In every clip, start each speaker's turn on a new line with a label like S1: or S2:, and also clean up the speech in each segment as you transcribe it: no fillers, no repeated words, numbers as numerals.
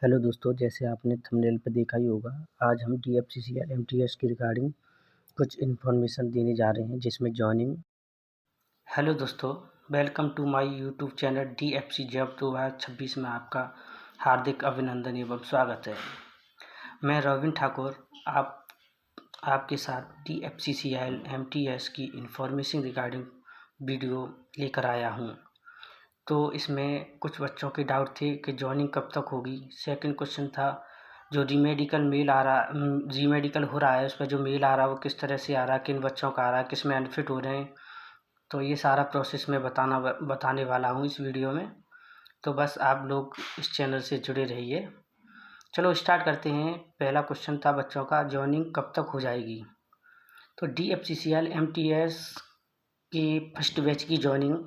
S1: Hello दोस्तों, जैसे आपने थंबनेल पे देखा ही होगा, आज हम DFCCL MTS की रिगार्डिंग कुछ इन्फॉर्मेशन देने जा रहे हैं जिसमें जॉइनिंग। हेलो दोस्तों, welcome to my YouTube channel DFC job 2026 में आपका हार्दिक अभिनंदन एवं स्वागत है। मैं रविन ठाकुर आपके साथ DFCCL MTS की इन्फॉर्मेशन रिगार्डिंग वीडियो लेकर आया हूँ। तो इसमें कुछ बच्चों के डाउट थे कि जॉइनिंग कब तक होगी। सेकंड क्वेश्चन था जो रीमेडिकल हो रहा है, उस पर जो मेल आ रहा है वो किस तरह से आ रहा है, किन बच्चों का आ रहा है, किस में अनफिट हो रहे हैं। तो ये सारा प्रोसेस मैं बताने वाला हूँ इस वीडियो में। तो बस आप लोग इस चैनल से जुड़े रहिए। चलो स्टार्ट करते हैं। पहला क्वेश्चन था बच्चों का, जॉइनिंग कब तक हो जाएगी। तो DFCCL MTS की फर्स्ट बैच की जॉइनिंग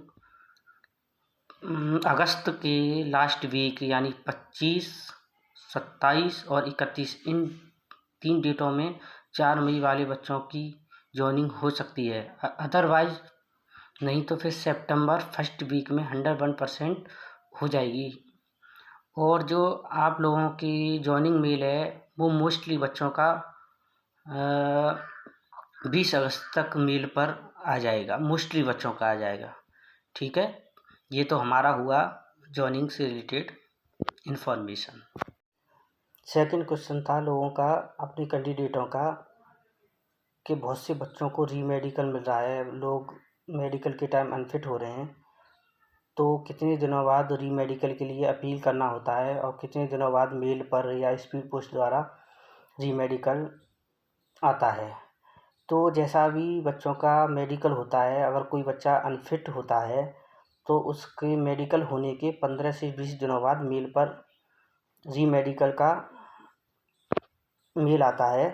S1: अगस्त के लास्ट वीक यानी 25, 27 और 31 इन 3 डेटों में 4 मई वाले बच्चों की जॉइनिंग हो सकती है। अदरवाइज नहीं तो फिर सितंबर फर्स्ट वीक में 101% हो जाएगी। और जो आप लोगों की जॉइनिंग मेल है वो मोस्टली बच्चों का 20 अगस्त तक मेल पर आ जाएगा, मोस्टली बच्चों का आ जाएगा। ठीक है, ये तो हमारा हुआ जॉइनिंग से रिलेटेड इन्फॉर्मेशन। सेकंड क्वेश्चन था लोगों का, अपनी कैंडिडेटों का, कि बहुत से बच्चों को रीमेडिकल मिल रहा है, लोग मेडिकल के टाइम अनफिट हो रहे हैं, तो कितने दिनों बाद रीमेडिकल के लिए अपील करना होता है और कितने दिनों बाद मेल पर या स्पीड पोस्ट द्वारा रीमेडिकल आता है। तो जैसा भी बच्चों का मेडिकल होता है, अगर कोई बच्चा अनफिट होता है तो उसके मेडिकल होने के 15 से 20 दिनों बाद मेल पर रीमेडिकल का मेल आता है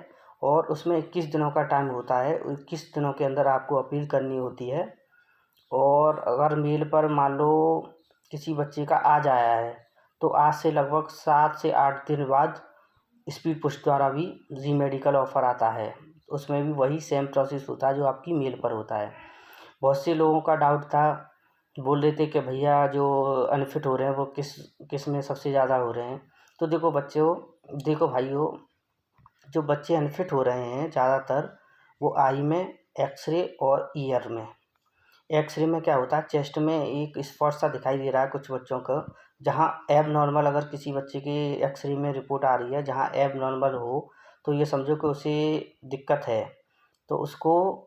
S1: और उसमें 21 दिनों का टाइम होता है। 21 दिनों के अंदर आपको अपील करनी होती है। और अगर मेल पर मान लो किसी बच्चे का आज आया है तो आज से लगभग 7 से 8 दिन बाद स्पीड पोस्ट द्वारा भी रीमेडिकल ऑफ़र आता है। उसमें भी वही सेम प्रोसेस होता है जो आपकी मेल पर होता है। बहुत से लोगों का डाउट था, बोल रहे थे कि भैया जो अनफिट हो रहे हैं वो किस किस में सबसे ज़्यादा हो रहे हैं। तो देखो भाइयों, जो बच्चे अनफिट हो रहे हैं ज़्यादातर वो आई में, एक्सरे और ईयर में। एक्सरे में क्या होता है, चेस्ट में एक स्पॉट सा दिखाई दे रहा है कुछ बच्चों को, जहाँ एब नॉर्मल, अगर किसी बच्चे की एक्सरे में रिपोर्ट आ रही है जहाँ एब नॉर्मल हो तो ये समझो कि उसे दिक्कत है। तो उसको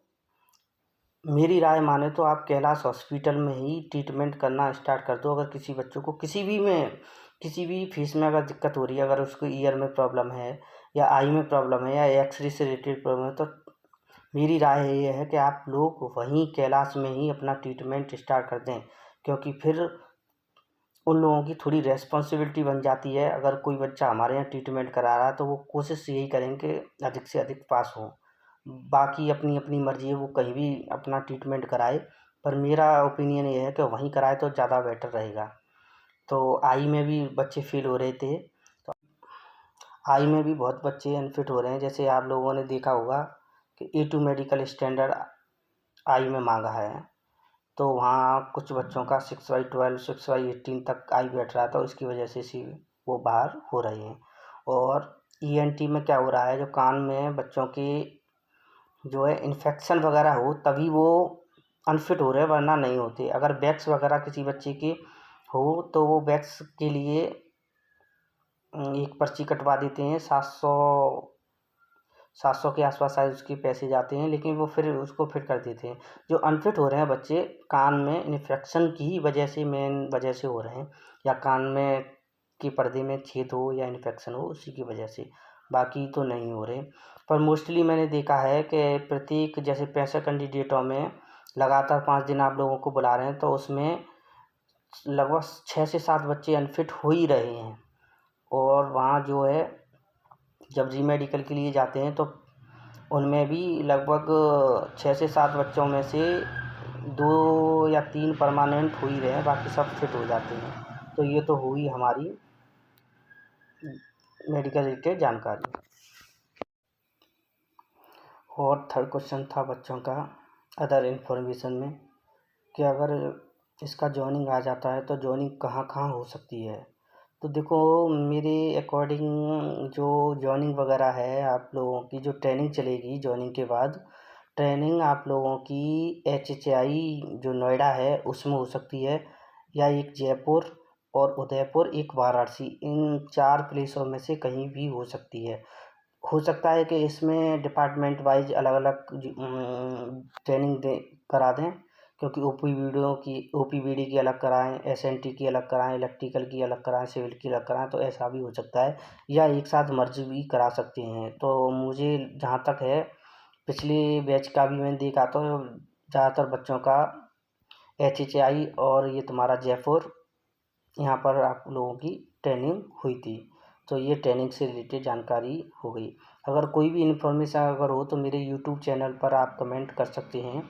S1: मेरी राय माने तो आप कैलाश हॉस्पिटल में ही ट्रीटमेंट करना स्टार्ट कर दो। अगर किसी बच्चों को किसी भी फेस में अगर दिक्कत हो रही है, अगर उसको ईयर में प्रॉब्लम है या आई में प्रॉब्लम है या एक्सरे से रिलेटेड प्रॉब्लम है, तो मेरी राय ये है कि आप लोग वहीं कैलाश में ही अपना ट्रीटमेंट स्टार्ट कर दें। क्योंकि फिर उन लोगों की थोड़ी रेस्पॉन्सिबिलिटी बन जाती है। अगर कोई बच्चा हमारे यहाँ ट्रीटमेंट करा रहा है तो वो कोशिश यही करेंगे कि अधिक से अधिक पास हो। बाकी अपनी अपनी मर्ज़ी है, वो कहीं भी अपना ट्रीटमेंट कराए, पर मेरा ओपिनियन ये है कि वहीं कराए तो ज़्यादा बेटर रहेगा। तो आई में भी बच्चे फेल हो रहे थे, तो आई में भी बहुत बच्चे अनफिट हो रहे हैं। जैसे आप लोगों ने देखा होगा कि A2 मेडिकल स्टैंडर्ड आई में मांगा है, तो वहाँ कुछ बच्चों का 6/12, 6/18 तक आई बैठ रहा था, उसकी वजह से वो बाहर हो रहे हैं। और ENT में क्या हो रहा है, जो कान में बच्चों के जो है इन्फेक्शन वगैरह हो तभी वो अनफिट हो रहे हैं, वरना नहीं होते। अगर वैक्स वगैरह किसी बच्चे के हो तो वो वैक्स के लिए एक पर्ची कटवा देते हैं, 700 के आसपास शायद उसके पैसे जाते हैं, लेकिन वो फिर उसको फिट कर देते हैं। जो अनफिट हो रहे हैं बच्चे, कान में इन्फेक्शन की ही वजह से, मेन वजह से हो रहे हैं, या कान में के पर्दे में छेद हो या इन्फेक्शन हो उसी की वजह से, बाकी तो नहीं हो रहे। पर मोस्टली मैंने देखा है कि प्रत्येक जैसे 65 कैंडिडेटों में लगातार 5 दिन आप लोगों को बुला रहे हैं, तो उसमें लगभग 6 से 7 बच्चे अनफिट हो ही रहे हैं। और वहाँ जो है जब रीमेडिकल के लिए जाते हैं तो उनमें भी लगभग 6 से 7 बच्चों में से 2 या 3 परमानेंट हो ही रहे हैं, बाकी सब फिट हो जाते हैं। तो ये तो हुई हमारी मेडिकल रिलेटेड जानकारी। और थर्ड क्वेश्चन था बच्चों का अदर इन्फॉर्मेशन में, कि अगर इसका जॉइनिंग आ जाता है तो जॉइनिंग कहाँ कहाँ हो सकती है। तो देखो, मेरे अकॉर्डिंग जो जॉइनिंग वगैरह है, आप लोगों की जो ट्रेनिंग चलेगी, जॉइनिंग के बाद ट्रेनिंग आप लोगों की HHI जो नोएडा है उसमें हो सकती है, या एक जयपुर और उदयपुर, एक वाराणसी, इन 4 प्लेसों में से कहीं भी हो सकती है। हो सकता है कि इसमें डिपार्टमेंट वाइज अलग अलग ट्रेनिंग करा दें, क्योंकि OPBD की अलग कराएं, SNT की अलग कराएं, इलेक्ट्रिकल की अलग कराएं, सिविल की अलग कराएं, तो ऐसा भी हो सकता है, या एक साथ मर्ज भी करा सकते हैं। तो मुझे जहाँ तक है, पिछले बैच का भी मैंने देखा तो ज़्यादातर बच्चों का HHI और ये तुम्हारा जयपुर, यहाँ पर आप लोगों की ट्रेनिंग हुई थी। तो ये ट्रेनिंग से रिलेटेड जानकारी हो गई। अगर कोई भी इन्फॉर्मेशन अगर हो तो मेरे यूट्यूब चैनल पर आप कमेंट कर सकते हैं।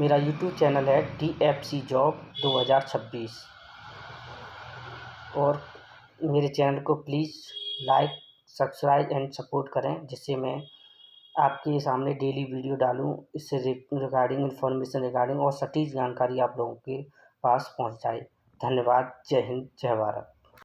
S1: मेरा यूट्यूब चैनल है TFC जॉब 2026, और मेरे चैनल को please like, subscribe and support करें, जिससे मैं आपके सामने डेली वीडियो डालूं, इससे रिगार्डिंग इन्फॉर्मेशन रिगार्डिंग और सटीक जानकारी आप लोगों के पास पहुंच जाए। धन्यवाद। जय हिंद, जय भारत।